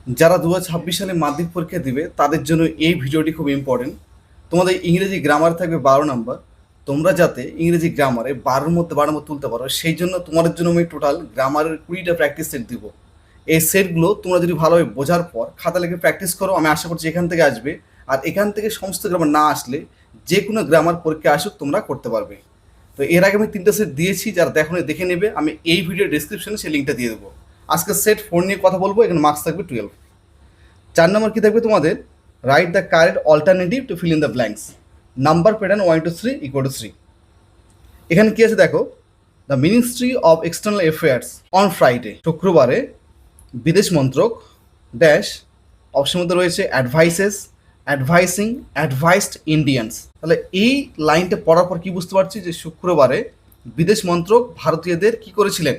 যারা 2026 সালে মাধ্যমিক পরীক্ষা দিবে তাদের জন্য এই ভিডিওটি খুব ইম্পর্টেন্ট। তোমাদের ইংরেজি গ্রামার থাকবে 12 নম্বর। তোমরা যাতে ইংরেজি গ্রামারে 12 তুলতে পারো সেই জন্য তোমাদের জন্য আমি টোটাল গ্রামারের 20টা প্র্যাকটিস সেট দিব। এই সেটগুলো তোমরা যদি ভালোভাবে বোঝার পর খাতা লিখে প্র্যাকটিস করো, আমি আশা করছি এখান থেকে আসবে। আর এখান থেকে সমস্ত গ্রামার না আসলে যে কোনো গ্রামার পরীক্ষা আসুক তোমরা করতে পারবে। তো এর আগে আমি 3টা সেট দিয়েছি, যারা দেখো দেখে নেবে, আমি এই ভিডিও ডিসক্রিপশনে সেই লিঙ্কটা দিয়ে দেবো। আজকে সেট 4 নিয়ে কথা বলবো, এখানে মার্কস থাকবে 12। 4 নম্বর কি থাকবে তোমাদের, write the correct alternative to feel in the blanks. Number pattern 1 to 3 = 3। এখানে কি আছে দেখো, the ministry of external affairs on Friday, শুক্রবারে বিদেশ মন্ত্রক ড্যাশ, অপশন মধ্যে রয়েছে অ্যাডভাইসেস, অ্যাডভাইসিং, অ্যাডভাইসড ইন্ডিয়ান্স। তাহলে এই লাইনটা পড়ার পর কি বুঝতে পারছি যে শুক্রবারে বিদেশ মন্ত্রক ভারতীয়দের কি করেছিলেন,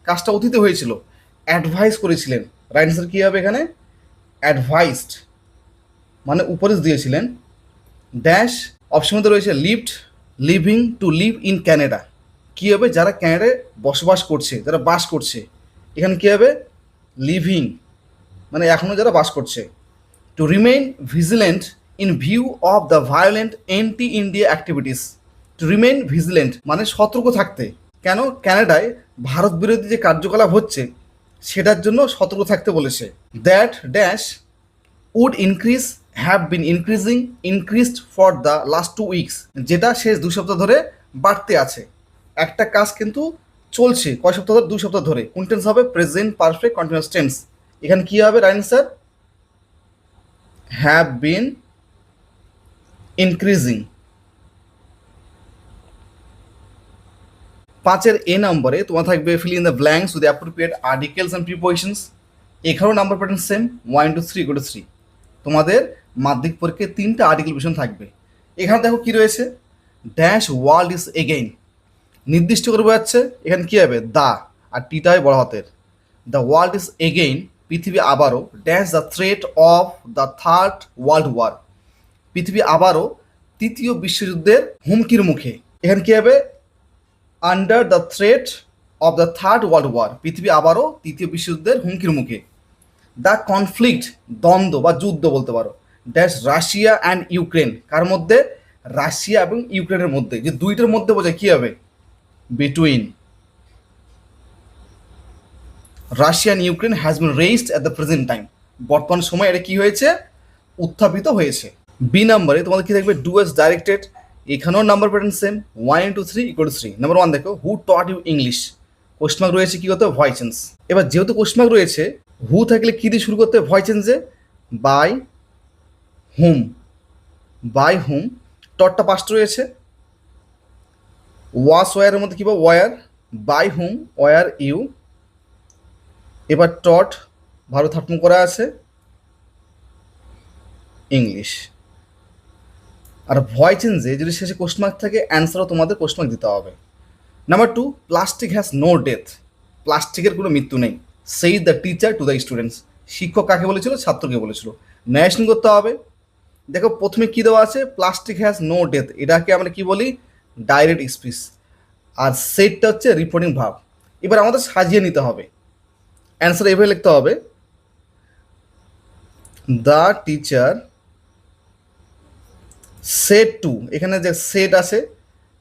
কাজটা অতীতে হয়েছিল, অ্যাডভাইস করেছিলেন। রাইট অ্যান্সার কী হবে এখানে, অ্যাডভাইসড মানে উপদেশ দিয়েছিলেন। ড্যাশ, অপশন মধ্যে রয়েছে lived, living, to live in Canada. কী হবে, যারা ক্যানাডায় বসবাস করছে, যারা বাস করছে, এখানে কী হবে, লিভিং মানে এখনও যারা বাস করছে। To remain vigilant in view of the violent anti India activities. To remain vigilant মানে সতর্ক থাকতে, কেন, ক্যানাডায় ভারত বিরোধী যে কার্যকলাপ হচ্ছে সেটার জন্য সতর্ক থাকতে বলেছে। That dash would increase, have been increasing, increased for the last 2 weeks, যেটা শেষ 2 সপ্তাহ ধরে বাড়তে আছে। একটা কাজ কিন্তু চলছে কয় সপ্তাহ ধরে, 2 সপ্তাহ ধরে। কোন টেন্স হবে, প্রেজেন্ট পারফেক্ট কন্টিনিউয়াস টেন্স। এখানে কী হবে, right answer have been increasing. 5-এর এ নম্বরে তোমার থাকবে fill in the blanks with appropriate articles and prepositions. এখানেও নাম্বার প্যাটার্ন সেম, 1 to 3 = 3। তোমাদের মাধ্যমিক পরীক্ষায় 3টা আর্টিকেল বিষয় থাকবে। এখানে দেখো কি রয়েছে, ড্যাশ ওয়ার্ল্ড ইজ এগেইন, নির্দিষ্ট করে বোঝাচ্ছে। এখানে কী হবে, দা আর টিটা হয় বড় হাতের। দ্য ওয়ার্ল্ড ইজ এগেইন, পৃথিবী আবারও, dash the threat of the third world war, পৃথিবী আবারও তৃতীয় বিশ্বযুদ্ধের হুমকির মুখে। এখানে কী হবে, under the threat of the third world war, পৃথিবী আবারও তৃতীয় বিশ্বযুদ্ধের হুমকির মুখে। দ্য কনফ্লিক্ট, দ্বন্দ্ব বা যুদ্ধ বলতে পারো, ড্যাশ রাশিয়া অ্যান্ড ইউক্রেন, কার মধ্যে, রাশিয়া এবং ইউক্রেনের মধ্যে, যে দুইটার মধ্যে বোঝায় কী হবে, between. Russia and Ukraine has been raised at the present time, বর্তমান সময়ে এটা কী হয়েছে, উত্থাপিত হয়েছে। বি নাম্বারে তোমাদের কী থাকবে, ডু এস ডাইরেক্টেড। এখানেও number pattern same, 1 to 3 = 3। Number 1 দেখো, who taught you English, question mark রয়েছে, কী করতে হবে, ভয়েস চেঞ্জ। এবার যেহেতু কোশ্চেন মার্ক রয়েছে, হু থাকলে কী দিয়ে শুরু করতে হবে, ভয়েস চেঞ্জে, বাই হুম, বাই হুম। টটটা পাস্ট রয়েছে, ওয়াস ওয়ারের মধ্যে কী পাবো, were, by whom, were you. এবার টট ভালো থার্ড করা আছে, ইংলিশ। আর ভয়েস চেঞ্জে যদি শেষে কোশ্চেন মার্ক থাকে, অ্যান্সারও তোমাদের কোশ্চেন মার্ক দিতে হবে। Number 2, plastic has no death, প্লাস্টিকের কোনো মৃত্যু নেই। সেই the teacher to the students, শিক্ষক কাকে বলেছিল, ছাত্রকে বলেছিল। ন্যারেশন করতে হবে। দেখো প্রথমে কী দেওয়া আছে, প্লাস্টিক হ্যাজ নো ডেথ, এটাকে আমরা কি বলি, ডাইরেক্ট স্পিচ। আর সেটটা হচ্ছে রিপোর্টিং ভাব। এবার আমাদের সাজিয়ে নিতে হবে, অ্যান্সার এভাবে লিখতে হবে, দ্য টিচার সেট টু, এখানে যে সেট আছে,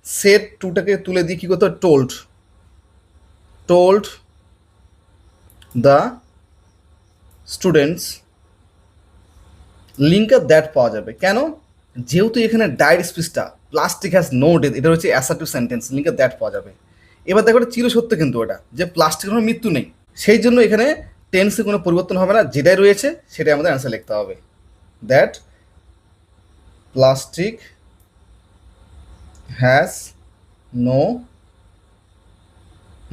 সেট টুটাকে তুলে দিয়ে কী করতে হবে, told, told the students, linker that পাওয়া যাবে। কেন, যেহেতু এখানে ডাইরেক্ট স্পিচটা, প্লাস্টিক হ্যাজ নো ডেথ, এটা হচ্ছে অ্যাসার্টিভ সেন্টেন্স, লিঙ্কার দ্যাট পাওয়া যাবে। এবার দেখো এটা চিরসত্য কিন্তু, এটা যে প্লাস্টিকের কোনো মৃত্যু নেই, সেই জন্য এখানে টেন্সে কোনো পরিবর্তন হবে না, যেটাই রয়েছে সেটাই আমাদের অ্যান্সার লিখতে হবে। That plastic has no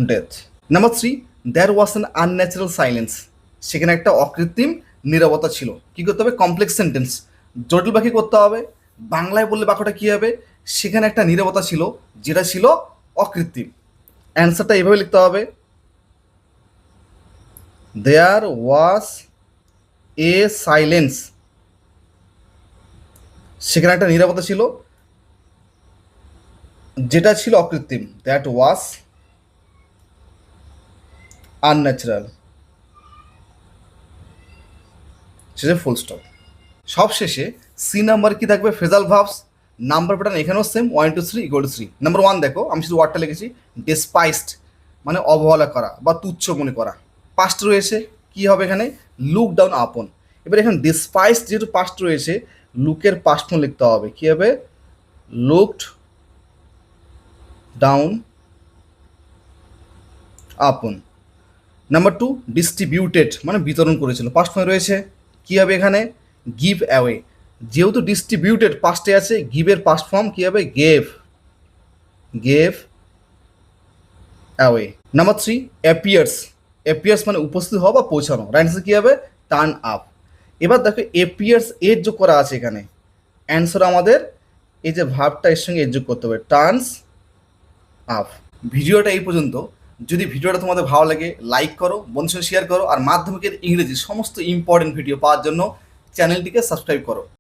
death. Number 3, there was an unnatural silence, সেখানে একটা অকৃত্রিম নীরবতা ছিল। কী করতে হবে, কমপ্লেক্স সেন্টেন্স, জটিল বাক্য করতে হবে। বাংলায় বললে বাক্যটা কী হবে, সেখানে একটা নীরবতা ছিল যেটা ছিল অকৃত্রিম। অ্যান্সারটা এভাবে লিখতে হবে, দেয়ার ওয়াজ এ সাইলেন্স, সেখানে একটা নীরবতা ছিল যেটা ছিল অকৃত্রিম, দ্যাট ওয়াজ আনন্যাচারাল। শেষে ফুল স্টপ। সব শেষে সি নাম্বার কি থাকবে? Phrasal verbs. নাম্বার প্যাটার্ন এখানেও সেম, 1 2 3 ইকুয়াল টু 3। নাম্বার 1 দেখো, আমি শুধু ওয়ার্ডটা লিখেছি, ডেসপাইসড মানে অবহেলা করা বা তুচ্ছ মনে করা। পাস্ট রয়েছে, কি হবে এখানে? Look down upon. এবার এখানে ডেসপাইসড যেহেতু পাস্ট রয়েছে, লুকের পাস্ট ফর্ম লিখতে হবে, কি হবে? Looked down upon. Number 2 distributed মানে বিতরণ করেছিল, পাস্ট ফর্মে রয়েছে, কি হবে এখানে? Give away. যেহেতু ডিস্ট্রিবিউটেড পাস্টে আছে, গিভের পাস্ট ফর্ম কি হবে? Gave. Gave away. Number 3 appears. Appears মানে উপস্থিত হওয়া বা পৌঁছানো। রাইট আনসার কি হবে? Turn up. এবার দেখো অ্যাপিয়ার্স এর যোগ করা আছে এখানে, অ্যান্সার আমাদের এই যে ভার্বটা এর সঙ্গে এর যোগ করতে হবে, টার্নস আপ। ভিডিওটা এই পর্যন্ত। যদি ভিডিওটা তোমাদের ভালো লাগে লাইক করো, বন্ধুদের সঙ্গে শেয়ার করো, আর মাধ্যমিকের ইংরেজি সমস্ত ইম্পর্টেন্ট ভিডিও পাওয়ার জন্য চ্যানেলটিকে সাবস্ক্রাইব করো।